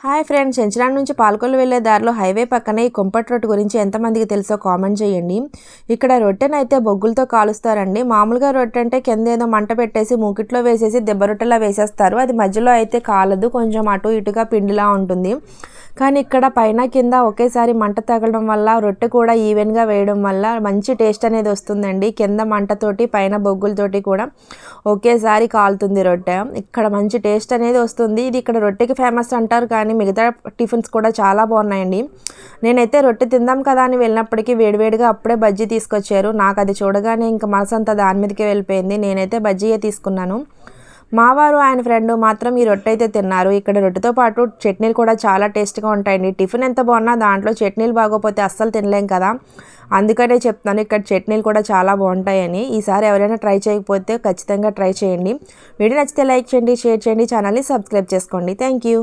Hi friends, చెంచలాన్ నుంచి పాలకొల్లు వెళ్ళే దారిలో హైవే పక్కనే ఈ కుంపటి రొట్టె గురించి ఎంతమందికి తెలుసో కామెంట్ చేయండి. ఇక్కడ రొట్టెనైతే బొగ్గులతో కాలుస్తారండి. మామూలుగా రొట్టె అంటే కింద ఏదో మంట పెట్టేసి మూకిట్లో వేసేసి దెబ్బ రొట్టెలా వేసేస్తారు. అది మధ్యలో అయితే కాలదు, కొంచెం అటు ఇటుగా పిండిలా ఉంటుంది. కానీ ఇక్కడ పైన కింద ఒకేసారి మంట తగలడం వల్ల రొట్టె కూడా ఈవెన్గా వేయడం వల్ల మంచి టేస్ట్ అనేది వస్తుందండి. కింద మంటతోటి పైన బొగ్గులతోటి కూడా ఒకేసారి కాలుతుంది రొట్టె. ఇక్కడ మంచి టేస్ట్ అనేది వస్తుంది. ఇది ఇక్కడ రొట్టెకి ఫేమస్ అంటారు, కానీ మిగతా టిఫిన్స్ కూడా చాలా బాగున్నాయండి. నేనైతే రొట్టె తిందాం కదా అని వెళ్ళినప్పటికీ వేడివేడిగా అప్పుడే బజ్జీ తీసుకొచ్చారు. నాకు అది చూడగానే ఇంకా మనసంతా దాని మీదకే వెళ్ళిపోయింది. నేనైతే బజ్జీయే తీసుకున్నాను. మావారు ఆయన ఫ్రెండ్ మాత్రం ఈ రొట్టె అయితే తిన్నారు. ఇక్కడ రొట్టెతో పాటు చట్నీలు కూడా చాలా టేస్ట్గా ఉంటాయండి. టిఫిన్ ఎంత బాగున్నా దాంట్లో చట్నీలు బాగోపోతే అస్సలు తినలేం కదా, అందుకనే చెప్తాను ఇక్కడ చట్నీలు కూడా చాలా బాగుంటాయని. ఈసారి ఎవరైనా ట్రై చేయకపోతే ఖచ్చితంగా ట్రై చేయండి. వీడియో నచ్చితే లైక్ చేయండి, షేర్ చేయండి, ఛానల్ని సబ్స్క్రైబ్ చేసుకోండి. Thank you.